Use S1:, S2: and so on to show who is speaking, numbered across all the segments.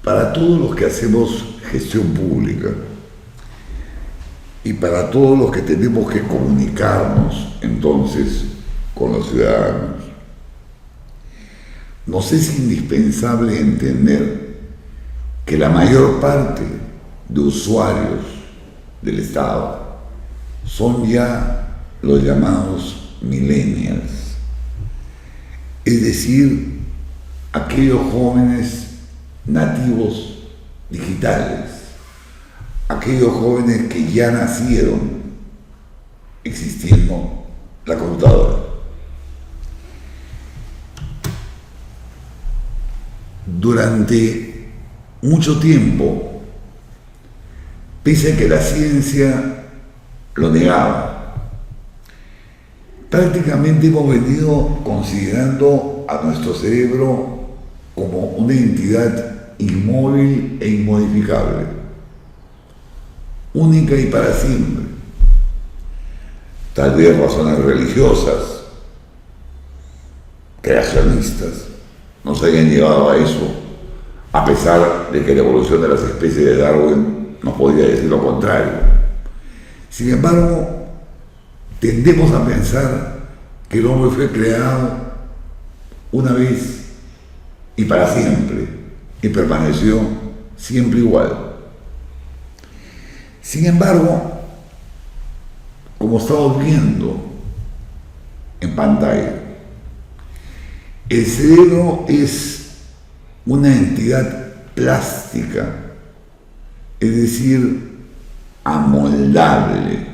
S1: para todos los que hacemos gestión pública y para todos los que tenemos que comunicarnos entonces con los ciudadanos, nos es indispensable entender que la mayor parte de usuarios del Estado son ya los llamados millennials, es decir, aquellos jóvenes nativos digitales, aquellos jóvenes que ya nacieron existiendo la computadora. Durante mucho tiempo, pese a que la ciencia lo negaba, prácticamente hemos venido considerando a nuestro cerebro como una entidad inmóvil e inmodificable, única y para siempre. Tal vez razones religiosas, creacionistas, nos hayan llevado a eso, a pesar de que la evolución de las especies de Darwin nos podría decir lo contrario. Sin embargo, tendemos a pensar que el hombre fue creado una vez y para siempre, y permaneció siempre igual. Sin embargo, como estamos viendo en pantalla, el cerebro es una entidad plástica, es decir, amoldable,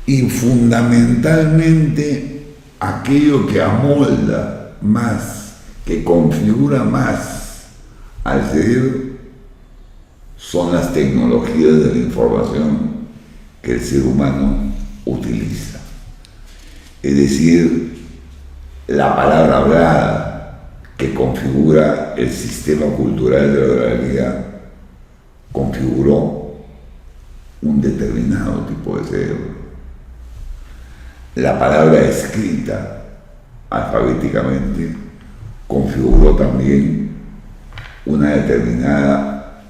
S1: y fundamentalmente aquello que amolda más, que configura más al cerebro, son las tecnologías de la información que el ser humano utiliza. Es decir, la palabra hablada que configura el sistema cultural de la oralidad configuró un determinado tipo de cerebro. La palabra escrita alfabéticamente configuró también una determinada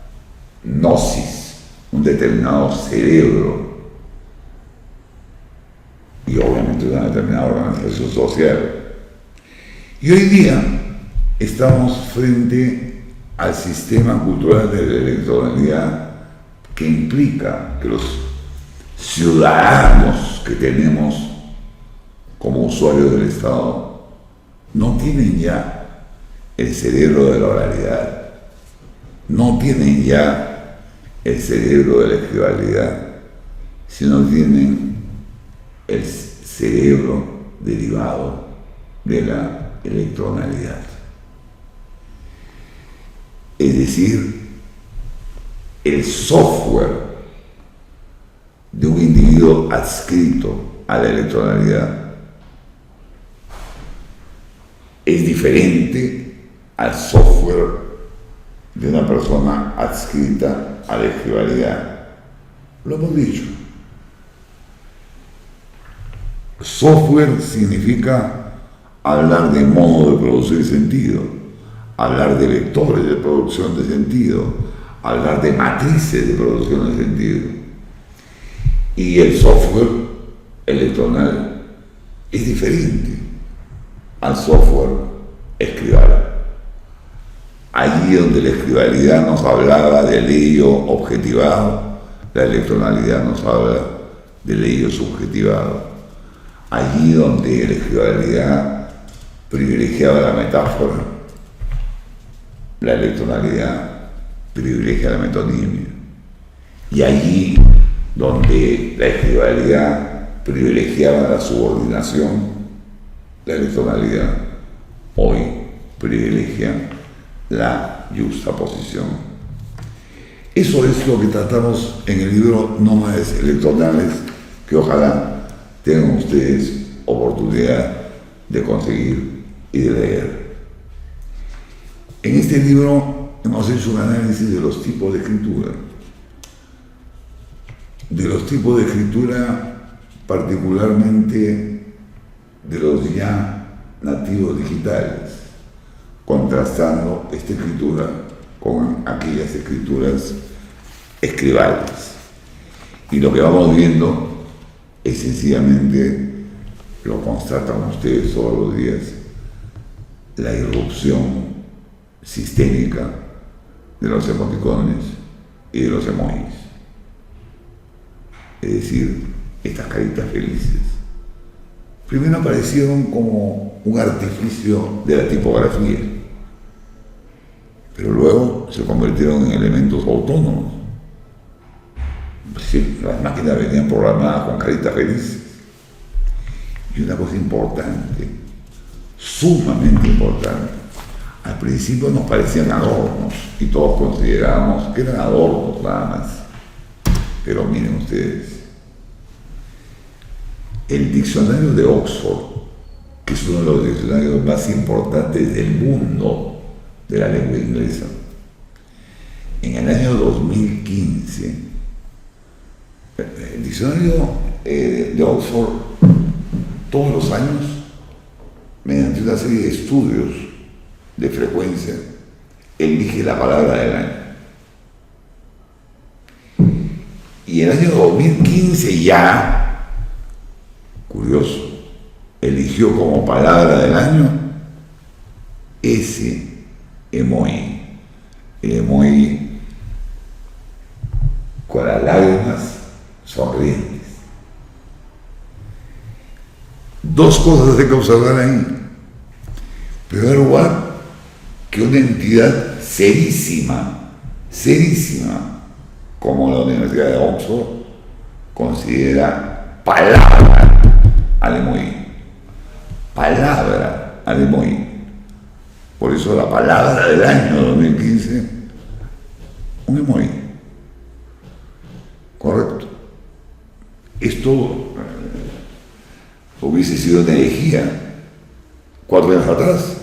S1: gnosis, un determinado cerebro y obviamente una determinada organización social. Y hoy día estamos frente al sistema cultural de la electronalidad, que implica que los ciudadanos que tenemos como usuarios del Estado no tienen ya el cerebro de la oralidad, no tienen ya el cerebro de la escribalidad, sino tienen el cerebro derivado de la electronalidad. Es decir, el software de un individuo adscrito a la electronalidad es diferente al software de una persona adscrita a la escribalidad. Lo hemos dicho. Software significa hablar de modo de producir sentido, hablar de vectores de producción de sentido, hablar de matrices de producción de sentido. Y el software electronal es diferente al software escribal. Allí donde la escribalidad nos hablaba del ello objetivado, la electronalidad nos habla del ello subjetivado. Allí donde la escribalidad privilegiaba la metáfora, la electronalidad privilegia la metonimia. Y allí donde la escribalidad privilegiaba la subordinación, la electronalidad hoy privilegia la yuxtaposición. Eso es lo que tratamos en el libro Nómades Electronales, que ojalá tengan ustedes oportunidad de conseguir y de leer. En este libro hemos hecho un análisis de los tipos de escritura, particularmente de los ya nativos digitales, contrastando esta escritura con aquellas escrituras escribales. Y lo que vamos viendo es sencillamente, lo constatan ustedes todos los días, la irrupción sistémica de los emoticones y de los emojis. Es decir, estas caritas felices. Primero aparecieron como un artificio de la tipografía, pero luego se convirtieron en elementos autónomos. Sí, las máquinas venían programadas con caritas felices. Y una cosa importante, sumamente importante, al principio nos parecían adornos y todos considerábamos que eran adornos nada más. Pero miren ustedes, el diccionario de Oxford, que es uno de los diccionarios más importantes del mundo de la lengua inglesa, en el año 2015, el diccionario de Oxford, todos los años, mediante una serie de estudios de frecuencia, elige la palabra del año. Y el año 2015 ya, curioso, eligió como palabra del año ese emoji, el emoji con las lágrimas sonrientes. Dos cosas hay que observar ahí. En primer lugar, que una entidad serísima, como la Universidad de Oxford, considera palabra al emoji. Palabra al emoji. Por eso la palabra del año 2015, un emoji. Correcto. Esto hubiese sido una herejía 4 años atrás.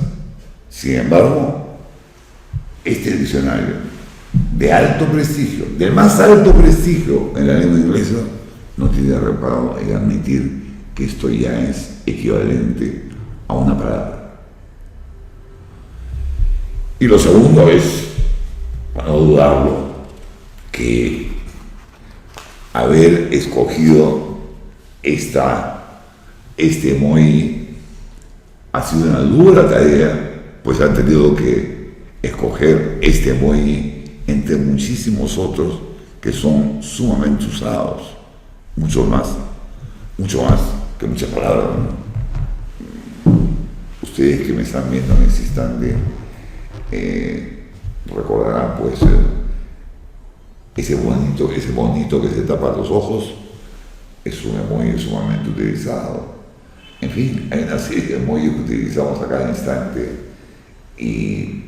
S1: Sin embargo, este diccionario de alto prestigio, del más alto prestigio en la lengua inglesa, no tiene reparo en admitir que esto ya es equivalente a una palabra. Y lo segundo es, para no dudarlo, que haber escogido este emoji ha sido una dura tarea, pues han tenido que escoger este emoji entre muchísimos otros que son sumamente usados, mucho más que muchas palabras, ¿no? Ustedes que me están viendo en este instante recordarán pues ese bonito que se tapa los ojos, es un emoji sumamente utilizado. En fin, hay una serie de emojis que utilizamos a cada instante y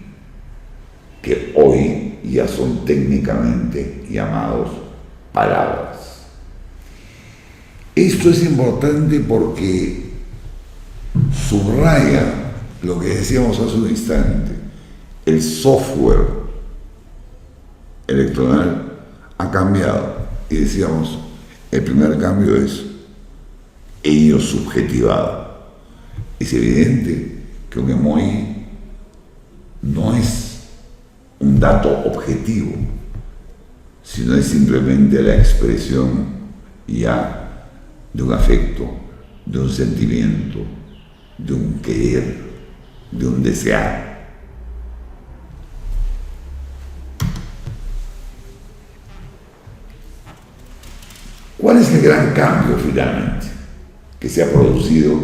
S1: que hoy ya son técnicamente llamados palabras. Esto es importante porque subraya lo que decíamos hace un instante. El software electoral ha cambiado y decíamos, el primer cambio es ello subjetivado. Es evidente que un emoji no es un dato objetivo, sino es simplemente la expresión ya de un afecto, de un sentimiento, de un querer, de un desear. ¿Cuál es el gran cambio finalmente que se ha producido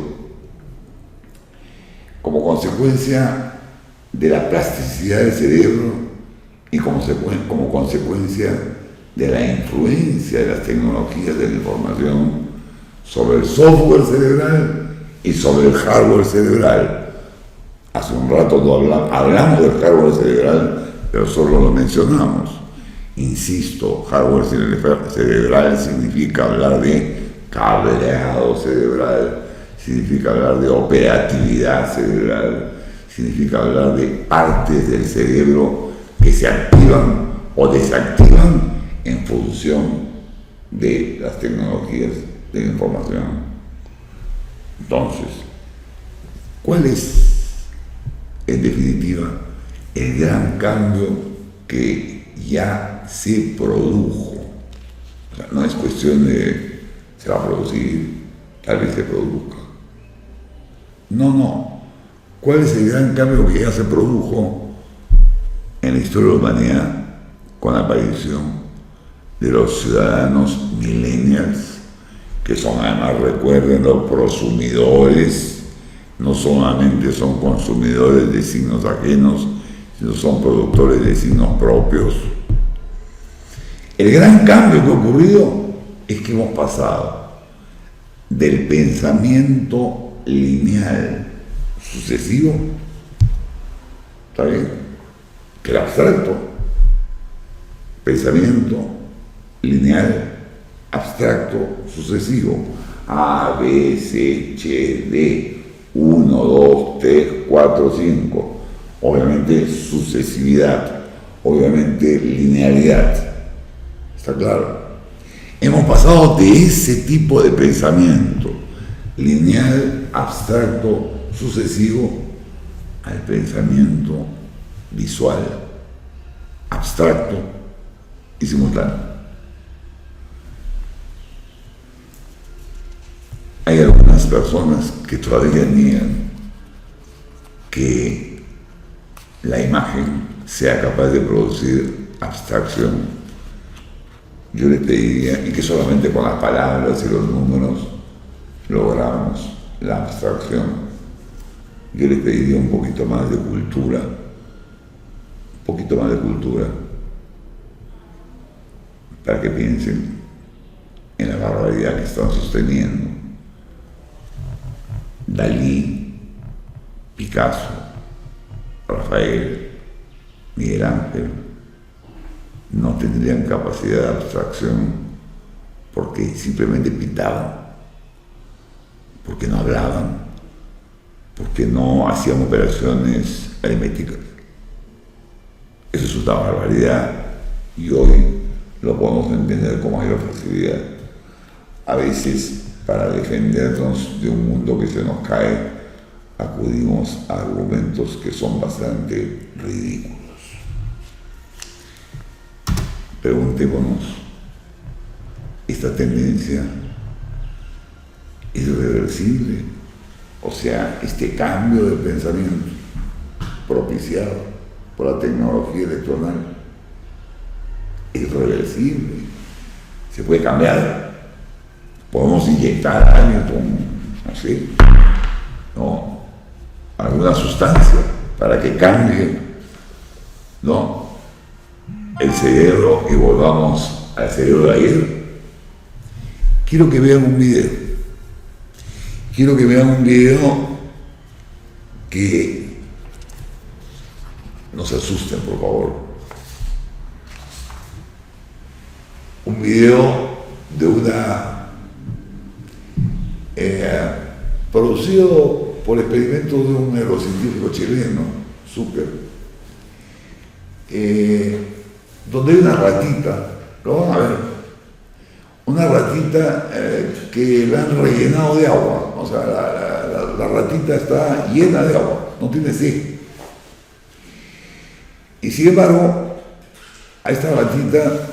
S1: como consecuencia de la plasticidad del cerebro y como consecuencia de la influencia de las tecnologías de la información sobre el software cerebral y sobre el hardware cerebral? Hace un rato no hablamos del hardware cerebral, pero solo lo mencionamos. Insisto, hardware cerebral significa hablar de cableado cerebral, significa hablar de operatividad cerebral, significa hablar de partes del cerebro que se activan o desactivan en función de las tecnologías de la información. Entonces, ¿cuál es en definitiva, el gran cambio que ya se produjo. O sea, no es cuestión de se va a producir, tal vez se produzca. No. ¿Cuál es el gran cambio que ya se produjo en la historia de la humanidad con la aparición de los ciudadanos millennials, que son, además, recuerden, los prosumidores? No solamente son consumidores de signos ajenos, sino son productores de signos propios. El gran cambio que ha ocurrido es que hemos pasado del pensamiento lineal sucesivo, ¿está bien?, que era abstracto, pensamiento lineal, abstracto, sucesivo, A, B, C, H, D, 1, 2, 3, 4, 5, obviamente sucesividad, obviamente linealidad, ¿está claro? Hemos pasado de ese tipo de pensamiento lineal, abstracto, sucesivo, al pensamiento visual, abstracto y simultáneo. Hay algunas personas que todavía niegan que la imagen sea capaz de producir abstracción. Yo les pediría, y que solamente con las palabras y los números logramos la abstracción, yo les pediría un poquito más de cultura, para que piensen en la barbaridad que están sosteniendo. Dalí, Picasso, Rafael, Miguel Ángel no tendrían capacidad de abstracción porque simplemente pintaban, porque no hablaban, porque no hacían operaciones aritméticas. Eso es una barbaridad y hoy lo podemos entender con mayor facilidad. A veces, para defendernos de un mundo que se nos cae, acudimos a argumentos que son bastante ridículos. Preguntémonos, ¿esta tendencia es reversible? O sea, este cambio de pensamiento propiciado por la tecnología electoral es reversible. Se puede cambiar. Podemos inyectar a alguien con, alguna sustancia para que cambie, el cerebro y volvamos al cerebro de ayer. Quiero que vean un video que no se asusten, por favor. Un video de producido por experimentos de un neurocientífico chileno, Zucker, donde hay una ratita, lo van a ver, una ratita que la han rellenado de agua, o sea, la ratita está llena de agua, no tiene sed. Y sin embargo, a esta ratita,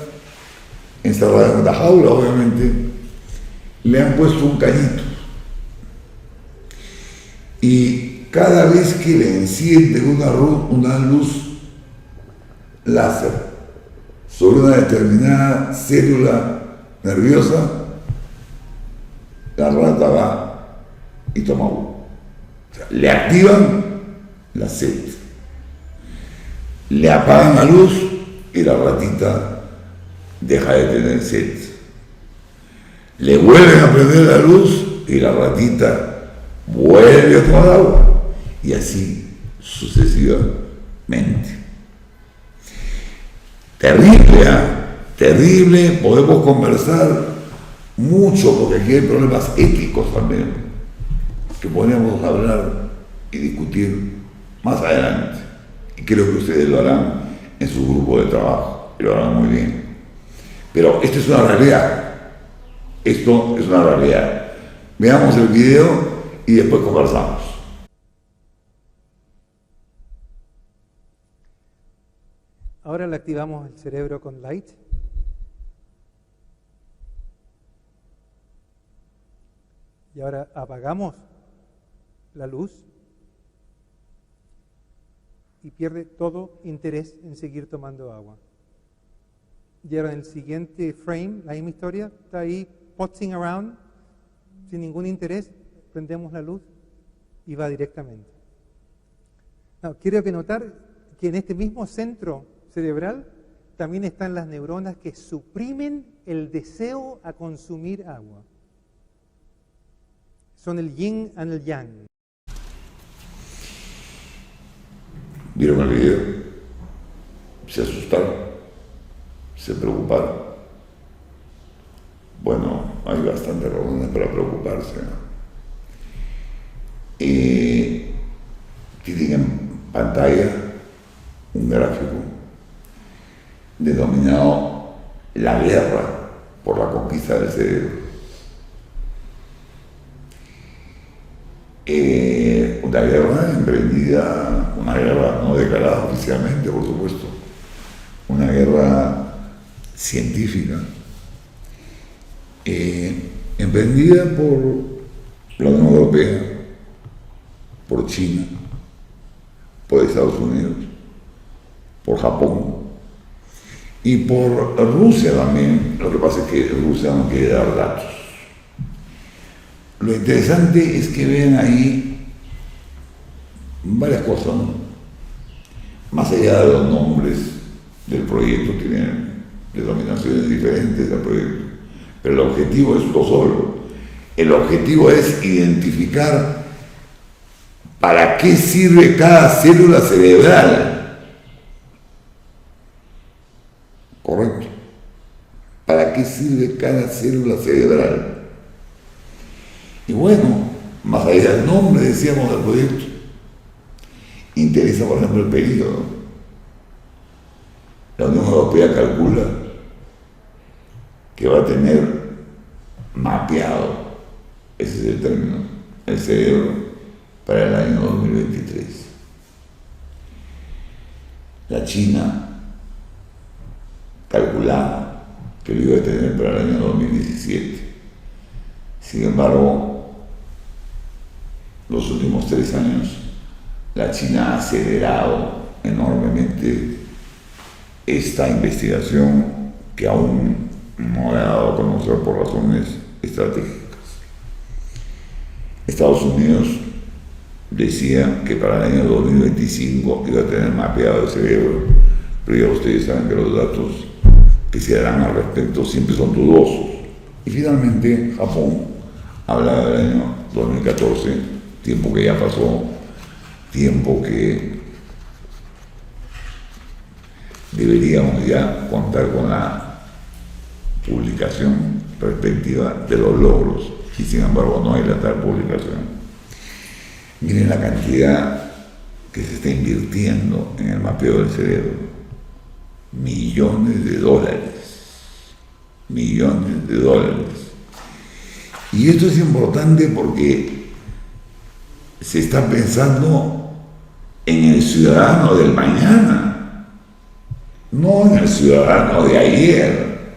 S1: encerrada en una jaula, obviamente, le han puesto un cañito. Y cada vez que le encienden una luz láser sobre una determinada célula nerviosa, la rata va y toma agua. O sea, le activan la sed, le apagan la luz y la ratita deja de tener sed. Le vuelven a prender la luz y la ratita vuelve a tomar agua, y así sucesivamente. Terrible, terrible. Podemos conversar mucho porque aquí hay problemas éticos también que podríamos hablar y discutir más adelante, y creo que ustedes lo harán en su grupo de trabajo y lo harán muy bien. Pero esto es una realidad. Veamos el video y después conversamos.
S2: Ahora le activamos el cerebro con light. Y ahora apagamos la luz y pierde todo interés en seguir tomando agua. Y ahora en el siguiente frame, la misma historia, está ahí putzing around, sin ningún interés, prendemos la luz y va directamente. No, quiero que notar que en este mismo centro cerebral también están las neuronas que suprimen el deseo a consumir agua. Son el yin and el yang.
S1: ¿Vieron el video? ¿Se asustaron? ¿Se preocuparon? Bueno, hay bastantes razones para preocuparse, ¿no? Tienen en pantalla un gráfico denominado la guerra por la conquista del cerebro. Una guerra emprendida, una guerra no declarada oficialmente, por supuesto, una guerra científica, emprendida por la Unión Europea, por China, por Estados Unidos, por Japón y por Rusia también. Lo que pasa es que Rusia no quiere dar datos. Lo interesante es que vean ahí varias cosas, ¿no? Más allá de los nombres del proyecto, tienen denominaciones diferentes del proyecto, pero el objetivo es lo solo. El objetivo es identificar para qué sirve cada célula cerebral. Correcto. ¿Para qué sirve cada célula cerebral? Y bueno, más allá del nombre, decíamos, del proyecto, interesa, por ejemplo, el periodo. La Unión Europea calcula que va a tener mapeado, ese es el término, el cerebro para el año 2023. La China calculaba que lo iba a tener para el año 2017. Sin embargo, los últimos 3 años, la China ha acelerado enormemente esta investigación que aún no ha dado a conocer por razones estratégicas. Estados Unidos decía que para el año 2025 iba a tener mapeado el cerebro, pero ya ustedes saben que los datos que se darán al respecto siempre son dudosos. Y finalmente Japón habla del año 2014, tiempo que ya pasó, tiempo que deberíamos ya contar con la publicación respectiva de los logros, y sin embargo no hay la tal publicación. Miren la cantidad que se está invirtiendo en el mapeo del cerebro: millones de dólares. Y esto es importante porque se está pensando en el ciudadano del mañana, no en el ciudadano de ayer,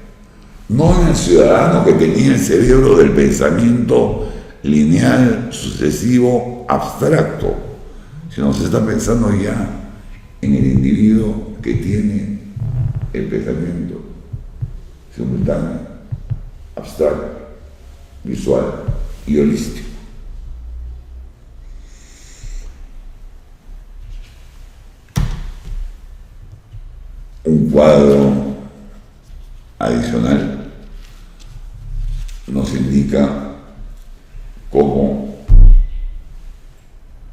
S1: no en el ciudadano que tenía el cerebro del pensamiento lineal, sucesivo, abstracto, sino se está pensando ya en el individuo que tiene el pensamiento simultáneo, abstracto, visual y holístico. Un cuadro adicional nos indica cómo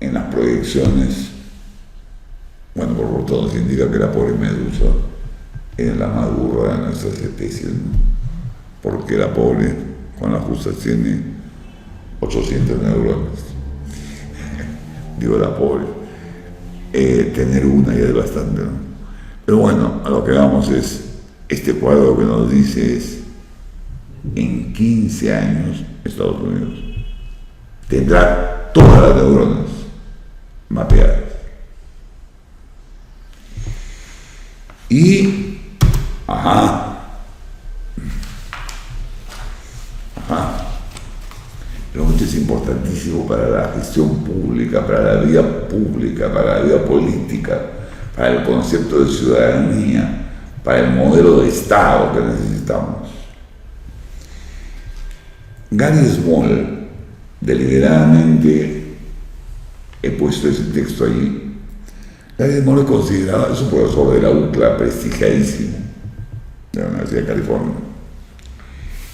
S1: en las proyecciones, bueno, por lo tanto nos indica que la pobre medusa es la más burra de nuestras especies, ¿no? Porque la pobre, con las justas, tiene 800 neuronas. Digo, la pobre. Tener una ya es bastante, ¿no? Pero bueno, a lo que vamos es, este cuadro que nos dice es, en 15 años Estados Unidos tendrá todas las neuronas mapeadas. Y, pero esto es importantísimo para la gestión pública, para la vida pública, para la vida política, para el concepto de ciudadanía, para el modelo de Estado que necesitamos. Gary Small, deliberadamente he puesto ese texto allí. Gary Small es considerado, es un profesor de la UCLA prestigiadísimo, de la Universidad de California.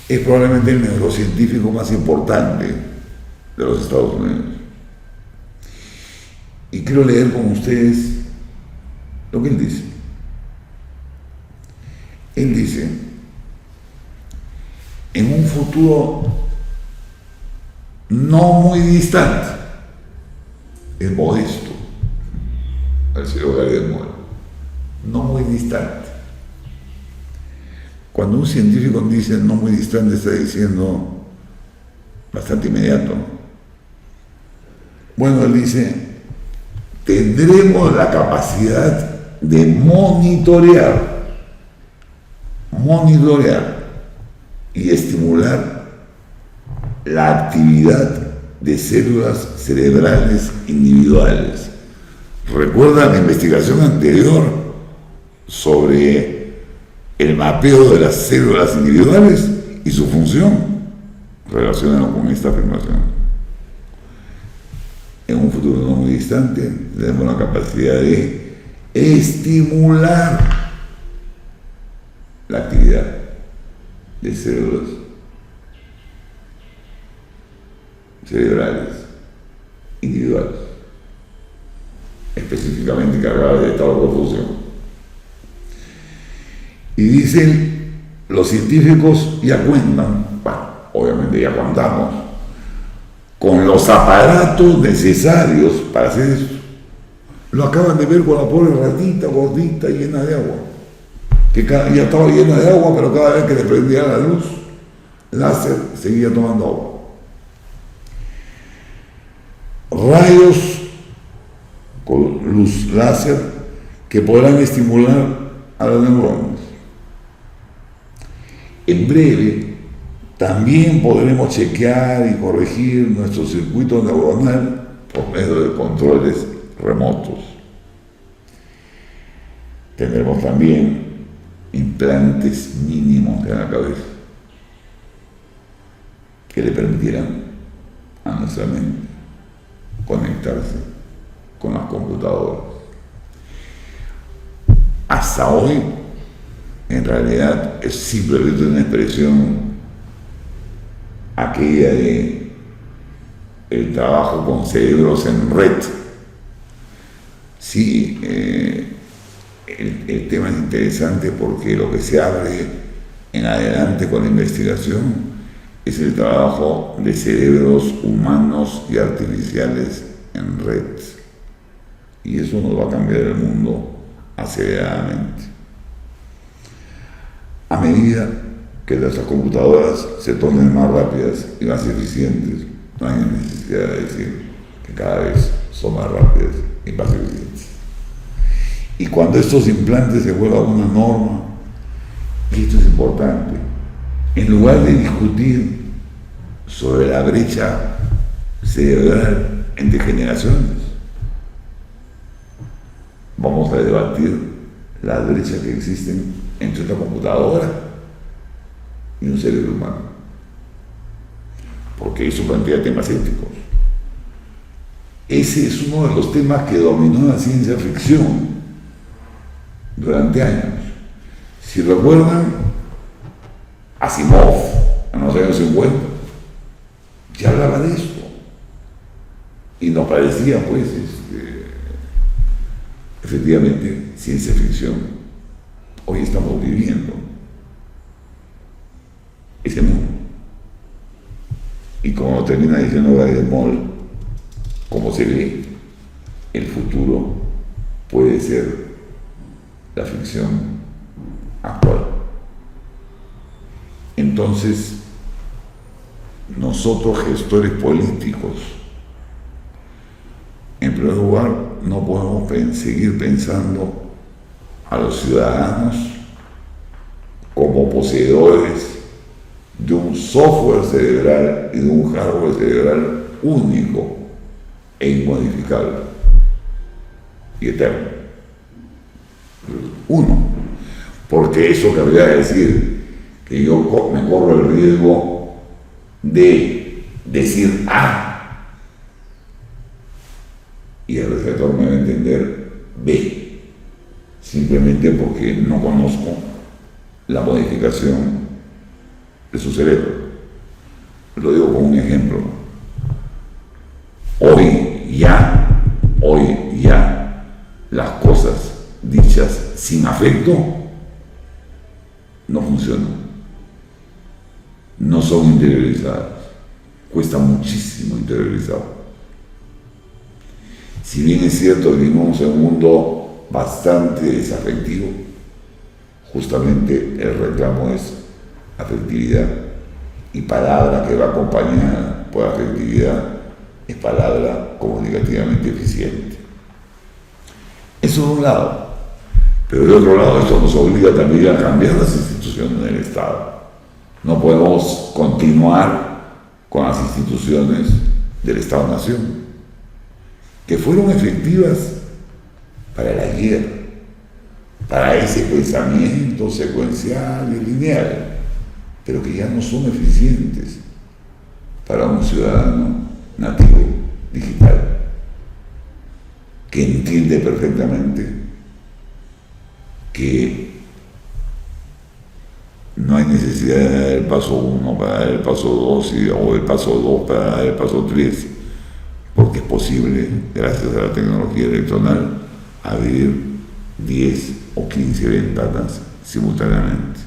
S1: Es probablemente el neurocientífico más importante de los Estados Unidos. Y quiero leer con ustedes lo que él dice. Él dice, en un futuro no muy distante, es modesto, al señor Gary Small, no muy distante. Cuando un científico dice no muy distante, está diciendo bastante inmediato. Bueno, él dice, tendremos la capacidad de monitorear y estimular la actividad de células cerebrales individuales. ¿Recuerdan la investigación anterior sobre el mapeo de las células individuales y su función? Relacionado con esta afirmación. En un futuro no muy distante, tenemos la capacidad de estimular la actividad de células cerebrales individuales, específicamente cargadas de estado de confusión. Y dicen, los científicos ya cuentan, bueno, obviamente ya contamos, con los aparatos necesarios para hacer eso. Lo acaban de ver con la pobre ratita gordita llena de agua, que ya estaba llena de agua, pero cada vez que le prendía la luz láser seguía tomando agua. Rayos con luz láser que podrán estimular a las neuronas. En breve también podremos chequear y corregir nuestro circuito neuronal por medio de controles remotos. Tendremos también implantes mínimos en la cabeza que le permitirán a nuestra mente conectarse con las computadoras. Hasta hoy, en realidad, es simplemente una expresión aquella de el trabajo con cerebros en red. Sí, el tema es interesante porque lo que se abre en adelante con la investigación es el trabajo de cerebros humanos y artificiales en red. Y eso nos va a cambiar el mundo aceleradamente. A medida que nuestras computadoras se tornen más rápidas y más eficientes, no hay necesidad de decir que cada vez son más rápidas y más eficientes. Y cuando estos implantes se vuelvan una norma, y esto es importante, en lugar de discutir sobre la brecha cerebral entre generaciones, vamos a debatir las brechas que existen entre una computadora y un cerebro humano, porque eso plantea temas éticos. Ese es uno de los temas que dominó la ciencia ficción durante años. Si recuerdan, Asimov, en los años 50, ya hablaba de esto. Y nos parecía, pues, efectivamente, ciencia ficción. Hoy estamos viviendo ese mundo. Y como termina diciendo Gary Small, como se ve, el futuro puede ser la ficción actual. Entonces, nosotros, gestores políticos, en primer lugar, no podemos seguir pensando a los ciudadanos como poseedores de un software cerebral y de un hardware cerebral único e inmodificable y eterno. Uno, porque eso querría decir que yo me corro el riesgo de decir A y el receptor me va a entender B, simplemente porque no conozco la modificación de su cerebro. Lo digo como un ejemplo. Hoy ya, las cosas dichas sin afecto no funcionan, no son interiorizadas, cuesta muchísimo interiorizar. Si bien es cierto que vivimos en un mundo bastante desafectivo, justamente el reclamo es afectividad, y palabra que va acompañada por afectividad es palabra comunicativamente eficiente. Eso de un lado, pero de otro lado esto nos obliga también a cambiar las instituciones del Estado. No podemos continuar con las instituciones del Estado-Nación, que fueron efectivas para la guerra, para ese pensamiento secuencial y lineal, pero que ya no son eficientes para un ciudadano nativo digital, que entiende perfectamente que no hay necesidad de dar el paso 1 para dar el paso 2 o el paso 2 para dar el paso 3, porque es posible, gracias a la tecnología electoral, abrir 10 o 15 ventanas simultáneamente.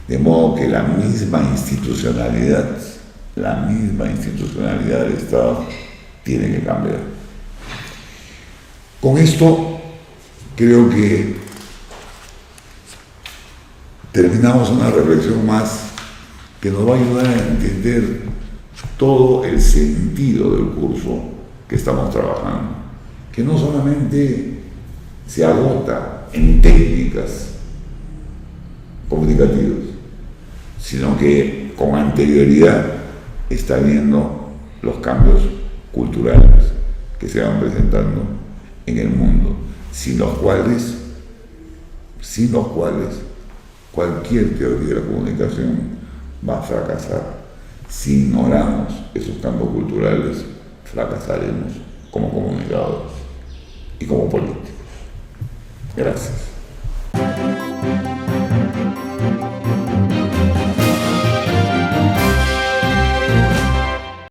S1: De modo que la misma institucionalidad del Estado tiene que cambiar. Con esto creo que terminamos una reflexión más que nos va a ayudar a entender todo el sentido del curso que estamos trabajando, que no solamente se agota en técnicas comunicativas, sino que con anterioridad está viendo los cambios culturales que se van presentando en el mundo, sin los cuales cualquier teoría de la comunicación va a fracasar. Si ignoramos esos cambios culturales, fracasaremos como comunicadores y como políticos. Gracias.